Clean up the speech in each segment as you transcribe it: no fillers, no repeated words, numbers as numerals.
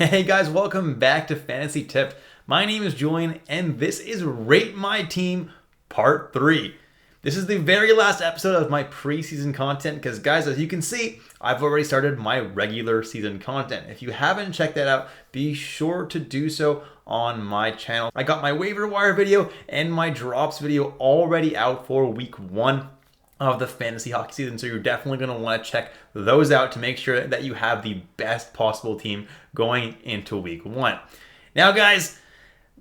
Hey guys, welcome back to Fantasy Tipped. My name is Julian, and this is Rate My Team Part 3. This is the very last episode of my preseason content because, guys, as you can see, I've already started my regular season content. If you haven't checked that out, be sure to do so on my channel. I got my waiver wire video and my drops video already out for week 1 of the fantasy hockey season, so you're definitely going to want to check those out to make sure that you have the best possible team going into week 1. Now, guys,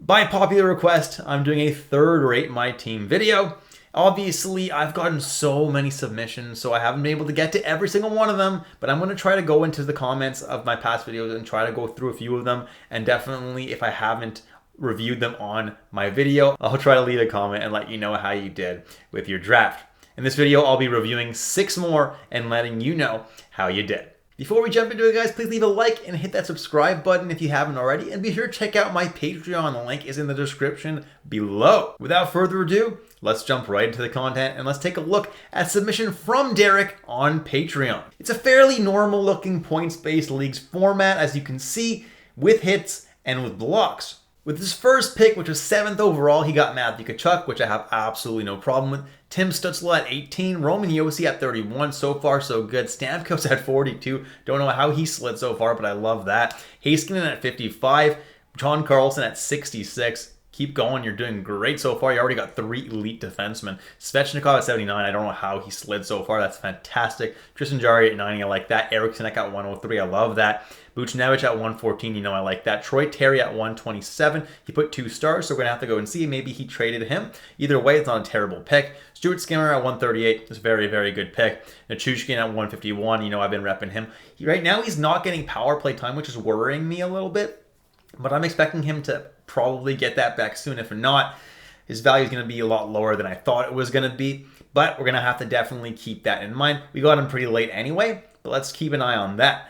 by popular request, I'm doing a third Rate My Team video. Obviously, I've gotten so many submissions, so I haven't been able to get to every single one of them, but I'm going to try to go into the comments of my past videos and try to go through a few of them, and definitely, if I haven't reviewed them on my video, I'll try to leave a comment and let you know how you did with your draft. In this video, I'll be reviewing 6 more and letting you know how you did. Before we jump into it, guys, please leave a like and hit that subscribe button if you haven't already, and be sure to check out my Patreon. The link is in the description below. Without further ado, let's jump right into the content and let's take a look at submission from Derek on Patreon. It's a fairly normal looking points-based leagues format, as you can see, with hits and with blocks. With his first pick, which was 7th overall, he got Matthew Tkachuk, which I have absolutely no problem with. Tim Stützle at 18, Roman Josi at 31, so far so good. Stamkos at 42, don't know how he slid so far, but I love that. Heiskanen at 55, John Carlson at 66. Keep going, you're doing great so far. You already got 3 elite defensemen. Svechnikov at 79, I don't know how he slid so far. That's fantastic. Tristan Jarry at 90, I like that. Eriksson at 103, I love that. Buchnevich at 114, you know I like that. Troy Terry at 127, he put 2 stars, so we're going to have to go and see. Maybe he traded him. Either way, it's not a terrible pick. Stuart Skinner at 138, it's a very, very good pick. Nichushkin at 151, you know I've been repping him. Right now, he's not getting power play time, which is worrying me a little bit, but I'm expecting him to probably get that back soon. If not, his value is going to be a lot lower than I thought it was going to be, but we're going to have to definitely keep that in mind. We got him pretty late anyway, but let's keep an eye on that.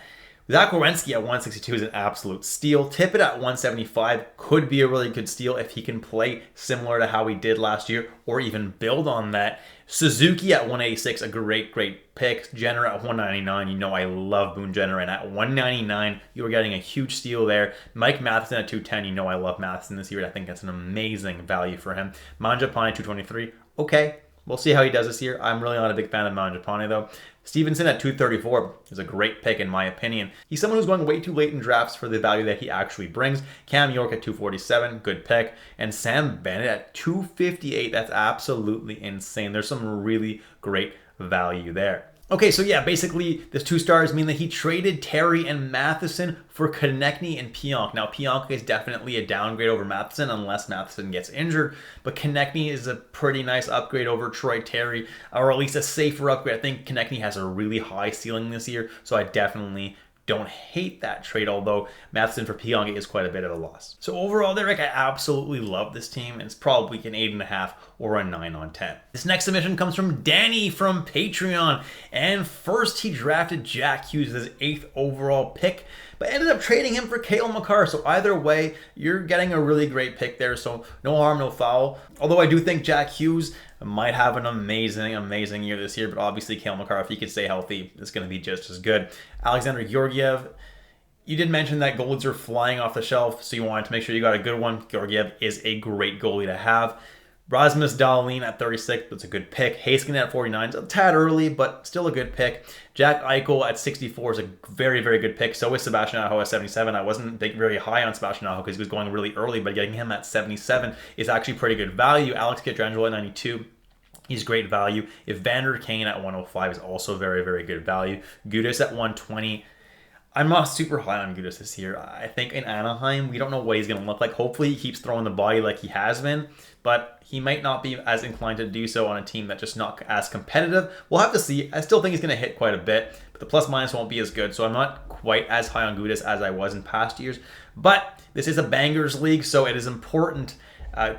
Zach Werenski at 162 is an absolute steal. Tippett at 175 could be a really good steal if he can play similar to how he did last year or even build on that. Suzuki at 186, a great pick. Jenner at 199, you know I love Boone Jenner, and at 199, you are getting a huge steal there. Mike Matheson at 210, you know I love Matheson this year. I think that's an amazing value for him. Mangiapane at 223, okay. We'll see how he does this year. I'm really not a big fan of Mangiapane, though. Stevenson at 234 is a great pick, in my opinion. He's someone who's going way too late in drafts for the value that he actually brings. Cam York at 247, good pick. And Sam Bennett at 258, that's absolutely insane. There's some really great value there. Okay, so yeah, basically, this 2 stars mean that he traded Terry and Matheson for Konechny and Pionk. Now, Pionk is definitely a downgrade over Matheson unless Matheson gets injured, but Konechny is a pretty nice upgrade over Troy Terry, or at least a safer upgrade. I think Konechny has a really high ceiling this year, so I definitely don't hate that trade, although Matheson for Pionk is quite a bit of a loss. So overall, Derek, I absolutely love this team, and it's probably an 8.5 or a 9 on 10. This next submission comes from Danny from Patreon, and first he drafted Jack Hughes as his 8th overall pick, but ended up trading him for Cale Makar. So either way, you're getting a really great pick there, so no harm, no foul. Although I do think Jack Hughes might have an amazing year this year, but obviously Cale Makar, if he can stay healthy, is going to be just as good. Alexander Georgiev, you did mention that goalies are flying off the shelf, so you wanted to make sure you got a good one. Georgiev is a great goalie to have. Rasmus Dahlin at 36, that's a good pick. Heiskanen at 49 is a tad early, but still a good pick. Jack Eichel at 64 is a very, very good pick. So is Sebastian Aho at 77. I wasn't very high on Sebastian Aho because he was going really early, but getting him at 77 is actually pretty good value. Alex Pietrangelo at 92. He's great value. Evander Kane at 105 is also very, very good value. Gudas at 120. I'm not super high on Gudas this year. I think in Anaheim, we don't know what he's going to look like. Hopefully, he keeps throwing the body like he has been, but he might not be as inclined to do so on a team that's just not as competitive. We'll have to see. I still think he's going to hit quite a bit, but the plus-minus won't be as good, so I'm not quite as high on Gudas as I was in past years. But this is a bangers league, so it is important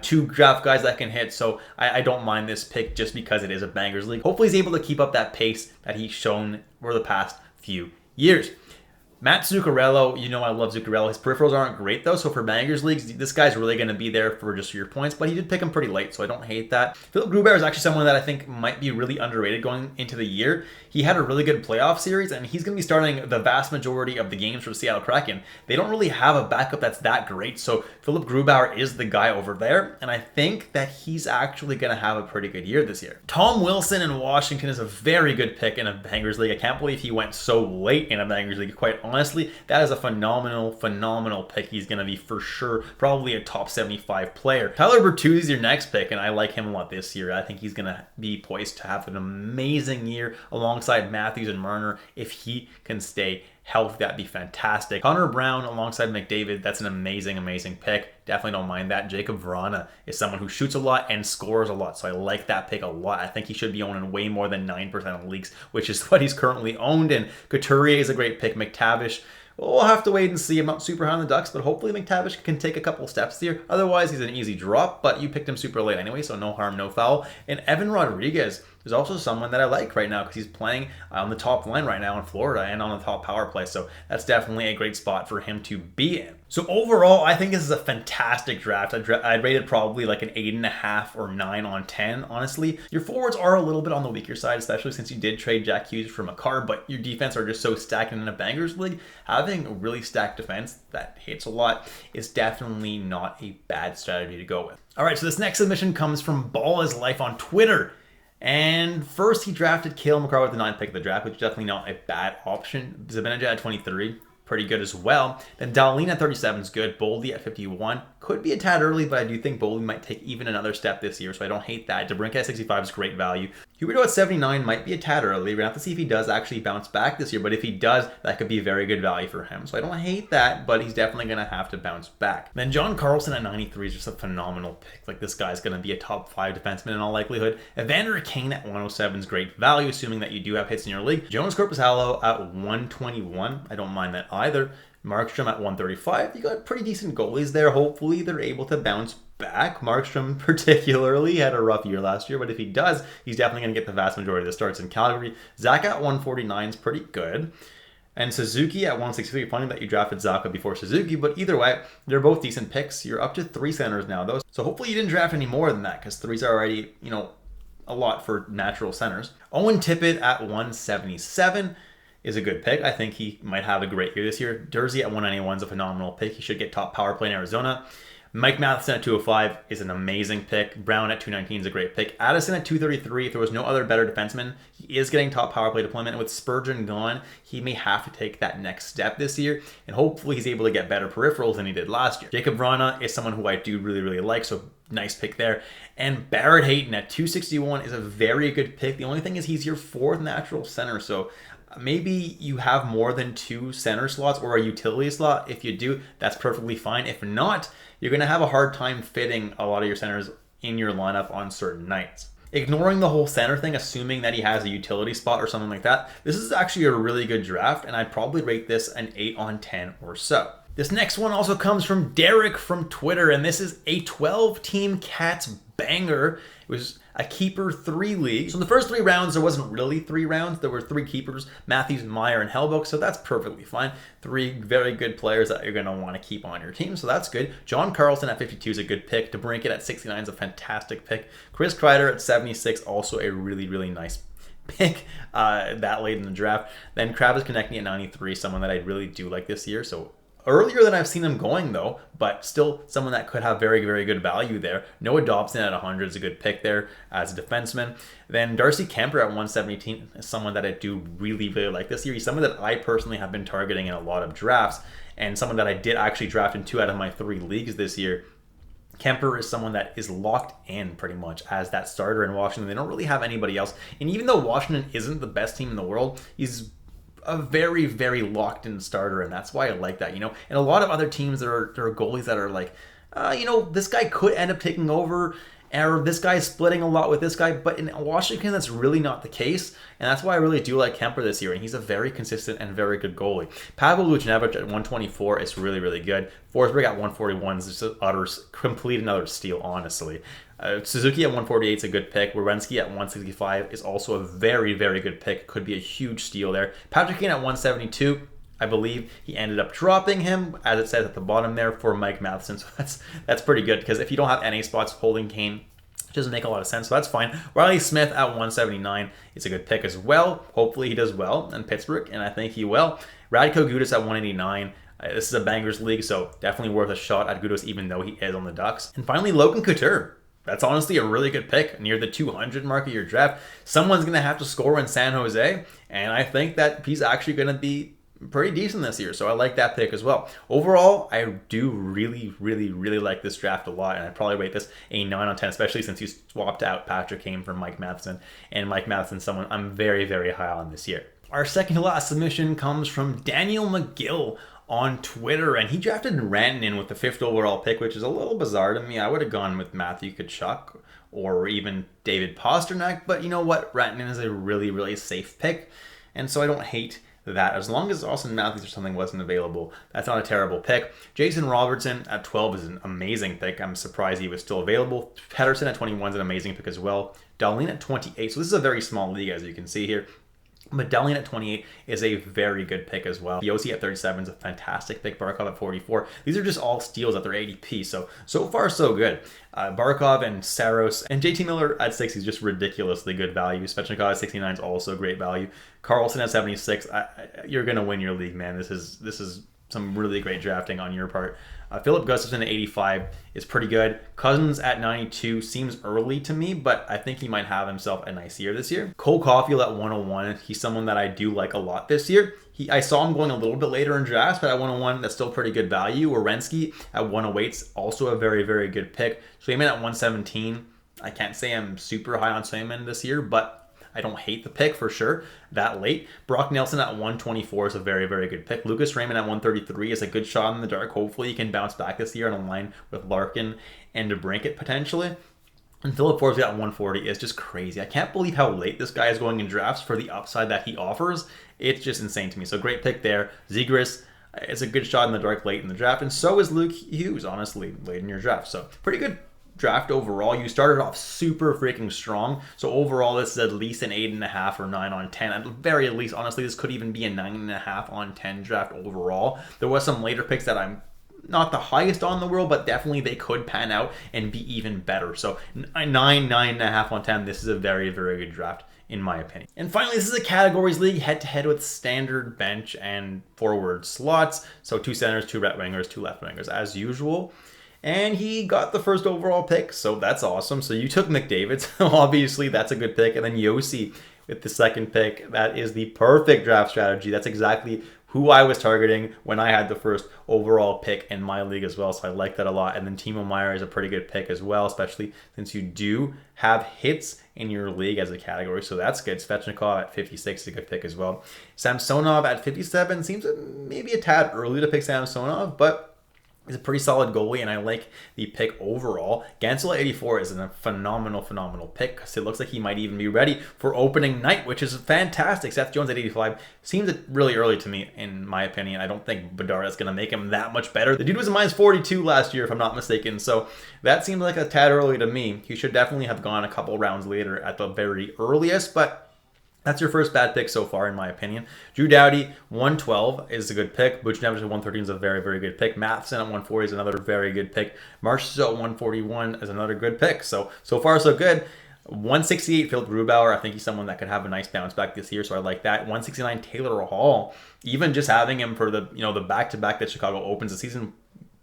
to draft guys that can hit, so I don't mind this pick just because it is a bangers league. Hopefully, he's able to keep up that pace that he's shown for the past few years. Matt Zuccarello, you know I love Zuccarello. His peripherals aren't great though, so for Bangers leagues, this guy's really going to be there for just your points, but he did pick him pretty late, so I don't hate that. Philip Grubauer is actually someone that I think might be really underrated going into the year. He had a really good playoff series, and he's going to be starting the vast majority of the games for the Seattle Kraken. They don't really have a backup that's that great, so Philip Grubauer is the guy over there, and I think that he's actually going to have a pretty good year this year. Tom Wilson in Washington is a very good pick in a Bangers league. I can't believe he went so late in a Bangers league, quite honestly. That is a phenomenal pick. He's going to be for sure probably a top 75 player. Tyler Bertuzzi is your next pick, and I like him a lot this year. I think he's going to be poised to have an amazing year alongside Matthews and Marner. If he can stay healthy, that'd be fantastic. Connor Brown alongside McDavid, that's an amazing pick. Definitely don't mind that. Jacob Vrana is someone who shoots a lot and scores a lot, so I like that pick a lot. I think he should be owning way more than 9% of leagues, which is what he's currently owned. And Couturier is a great pick. McTavish, we'll have to wait and see. I'm not super high on the Ducks, but hopefully McTavish can take a couple steps here. Otherwise, he's an easy drop, but you picked him super late anyway, so no harm, no foul. And Evan Rodriguez is also someone that I like right now because he's playing on the top line right now in Florida and on the top power play, so that's definitely a great spot for him to be in. So overall, I think this is a fantastic draft. I'd rate it probably like an 8.5 or 9 on 10, honestly. Your forwards are a little bit on the weaker side, especially since you did trade Jack Hughes for Makar, but your defense are just so stacked in a Bangers league. Having a really stacked defense that hits a lot is definitely not a bad strategy to go with. All right, so this next submission comes from Ball is Life on Twitter. And first, he drafted Cale Makar with the 9th pick of the draft, which is definitely not a bad option. Zibanejad at 23, pretty good as well. Then Dahlin at 37 is good. Boldy at 51 could be a tad early, but I do think Boldy might take even another step this year, so I don't hate that. DeBrincat at 65 is great value. Huberdeau at 79 might be a tad early. We're going to have to see if he does actually bounce back this year, but if he does, that could be a very good value for him. So I don't hate that, but he's definitely going to have to bounce back. Then John Carlson at 93 is just a phenomenal pick. Like, this guy's going to be a top 5 defenseman in all likelihood. Evander Kane at 107 is great value, assuming that you do have hits in your league. Jonas Korpisalo at 121. I don't mind that either. Markstrom at 135. You got pretty decent goalies there. Hopefully they're able to bounce back. Markstrom particularly had a rough year last year, but if he does, he's definitely going to get the vast majority of the starts in Calgary. Zach at 149 is pretty good. And Suzuki at 163. Funny that you drafted Zaka before Suzuki, but either way, they're both decent picks. You're up to 3 centers now, though. So hopefully you didn't draft any more than that, because 3s are already, a lot for natural centers. Owen Tippett at 177 is a good pick. I think he might have a great year this year. Durzi at 191 is a phenomenal pick. He should get top power play in Arizona. Mike Matheson at 205 is an amazing pick. Brown at 219 is a great pick. Addison at 233, if there was no other better defenseman, he is getting top power play deployment. And with Spurgeon gone, he may have to take that next step this year. And hopefully he's able to get better peripherals than he did last year. Jacob Vrana is someone who I do really like, so nice pick there. And Barrett Hayton at 261 is a very good pick. The only thing is he's your 4th natural center, so maybe you have more than 2 center slots or a utility slot. If you do, that's perfectly fine. If not, you're going to have a hard time fitting a lot of your centers in your lineup on certain nights. Ignoring the whole center thing, assuming that he has a utility spot or something like that, this is actually a really good draft, and I'd probably rate this an 8 on 10 or so. This next one also comes from Derek from Twitter, and this is a 12-team Cats banger. It was a keeper 3 league. So in the first 3 rounds, there wasn't really 3 rounds. There were 3 keepers, Matthews, Meyer, and Hellbook. So that's perfectly fine. 3 very good players that you're going to want to keep on your team. So that's good. John Carlson at 52 is a good pick. DeBrincat at 69 is a fantastic pick. Chris Kreider at 76, also a really nice pick that late in the draft. Then Travis Konechny at 93, someone that I really do like this year. So earlier than I've seen him going, though, but still someone that could have very good value there. Noah Dobson at 100 is a good pick there as a defenseman. Then Darcy Kemper at 117 is someone that I do really like this year. He's someone that I personally have been targeting in a lot of drafts, and someone that I did actually draft in 2 out of my 3 leagues this year. Kemper is someone that is locked in pretty much as that starter in Washington. They don't really have anybody else. And even though Washington isn't the best team in the world, he's a very locked in starter, and that's why I like that, And a lot of other teams, there are goalies that are like, this guy could end up taking over, or this guy's splitting a lot with this guy, but in Washington, that's really not the case, and that's why I really do like Kemper this year, and he's a very consistent and very good goalie. Pavel Lucinevich at 124 is really good. Forsberg at 141 is just complete another steal, honestly. Suzuki at 148 is a good pick. Werenski at 165 is also a very good pick. Could be a huge steal there. Patrick Kane at 172. I believe he ended up dropping him, as it says at the bottom there, for Mike Matheson. So that's pretty good, because if you don't have NA spots, holding Kane doesn't make a lot of sense, so that's fine. Riley Smith at 179 is a good pick as well. Hopefully he does well in Pittsburgh, and I think he will. Radko Gudas at 189. This is a bangers league, so definitely worth a shot at Gudas, even though he is on the Ducks. And finally, Logan Couture. That's honestly a really good pick near the 200 mark of your draft. Someone's going to have to score in San Jose, and I think that he's actually going to be pretty decent this year, so I like that pick as well. Overall, I do really like this draft a lot, and I'd probably rate this a 9 on 10, especially since you swapped out Patrick Kane for Mike Matheson, and Mike Matheson's someone I'm very high on this year. Our second to last submission comes from Daniel McGill on Twitter, and he drafted Rantanen with the 5th overall pick, which is a little bizarre to me. I would have gone with Matthew Tkachuk or even David Pastrnak, but you know what? Rantanen is a really safe pick, and so I don't hate that. As long as Austin Matthews or something wasn't available, that's not a terrible pick. Jason Robertson at 12 is an amazing pick. I'm surprised he was still available. Pedersen at 21 is an amazing pick as well. Dahlin at 28. So this is a very small league, as you can see here. But Dahlin at 28 is a very good pick as well. Yossi at 37 is a fantastic pick. Barkov at 44. These are just all steals at their ADP. So far, so good. Barkov and Saros and JT Miller at 60 is just ridiculously good value. Svechnikov at 69 is also great value. Carlson at 76. You're going to win your league, man. This is some really great drafting on your part. Philip Gustafson at 85 is pretty good. Cousins at 92 seems early to me, but I think he might have himself a nice year this year. Cole Caulfield at 101. He's someone that I do like a lot this year. I saw him going a little bit later in drafts, but at 101, that's still pretty good value. Werenski at 108 is also a very good pick. Swayman at 117. I can't say I'm super high on Swayman this year, but I don't hate the pick for sure that late. Brock Nelson at 124 is a very good pick. Lucas Raymond at 133 is a good shot in the dark. Hopefully he can bounce back this year and align with Larkin and DeBrincat potentially. And Philip Forsberg at 140 is just crazy. I can't believe how late this guy is going in drafts for the upside that he offers. It's just insane to me. So great pick there. Zegras is a good shot in the dark late in the draft. And so is Luke Hughes, honestly, late in your draft. So pretty good draft overall. You started off super freaking strong. So overall, this is at least an 8.5 or 9 on 10. At the very least, honestly, this could even be a 9.5 on 10 draft overall. There was some later picks that I'm not the highest on in the world, but definitely they could pan out and be even better. So 9.5 on 10. This is a very good draft, in my opinion. And finally, this is a categories league head-to-head with standard bench and forward slots. So 2 centers, 2 right wingers, 2 left wingers, as usual. And he got the 1st overall pick, so that's awesome. So you took McDavid, so obviously that's a good pick. And then Yossi with the 2nd pick. That is the perfect draft strategy. That's exactly who I was targeting when I had the 1st overall pick in my league as well. So I like that a lot. And then Timo Meier is a pretty good pick as well, especially since you do have hits in your league as a category. So that's good. Svechnikov at 56 is a good pick as well. Samsonov at 57 seems maybe a tad early to pick Samsonov, but he's a pretty solid goalie, and I like the pick overall. Gansel at 84 is a phenomenal pick, because it looks like he might even be ready for opening night, which is fantastic. Seth Jones at 85 seems really early to me, in my opinion. I don't think Bedard is going to make him that much better. The dude was a minus 42 last year, if I'm not mistaken, so that seemed like a tad early to me. He should definitely have gone a couple rounds later at the very earliest, but that's your first bad pick so far, in my opinion. Drew Doughty, 112 is a good pick. Buchnevich at 113 is a very good pick. Matheson at 140 is another very good pick. Marchessault at 141 is another good pick. So far, so good. 168, Philip Grubauer. I think he's someone that could have a nice bounce back this year, so I like that. 169, Taylor Hall. Even just having him for the back-to-back that Chicago opens the season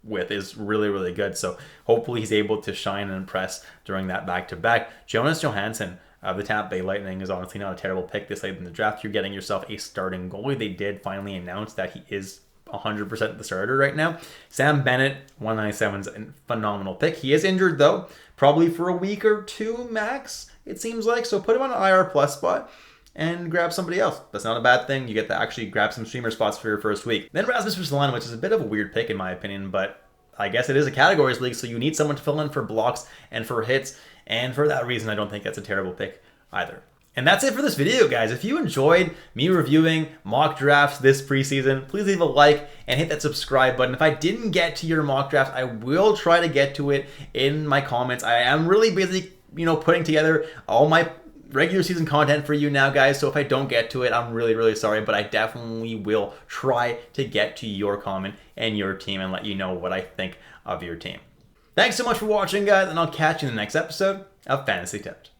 with is really good. So hopefully he's able to shine and impress during that back-to-back. Jonas Johansson of the Tampa Bay Lightning is honestly not a terrible pick this late in the draft. You're getting yourself a starting goalie. They did finally announce that he is 100% the starter right now. Sam Bennett, 197 is a phenomenal pick. He is injured though, probably for a week or 2 max, it seems like. So put him on an IR plus spot and grab somebody else. That's not a bad thing. You get to actually grab some streamer spots for your first week. Then Rasmus Ristolainen, which is a bit of a weird pick in my opinion, but I guess it is a categories league, so you need someone to fill in for blocks and for hits. And for that reason, I don't think that's a terrible pick either. And that's it for this video, guys. If you enjoyed me reviewing mock drafts this preseason, please leave a like and hit that subscribe button. If I didn't get to your mock draft, I will try to get to it in my comments. I am really busy, putting together all my regular season content for you now, guys. So if I don't get to it, I'm really, really sorry, but I definitely will try to get to your comment and your team and let you know what I think of your team. Thanks so much for watching, guys, and I'll catch you in the next episode of Fantasy Tipped.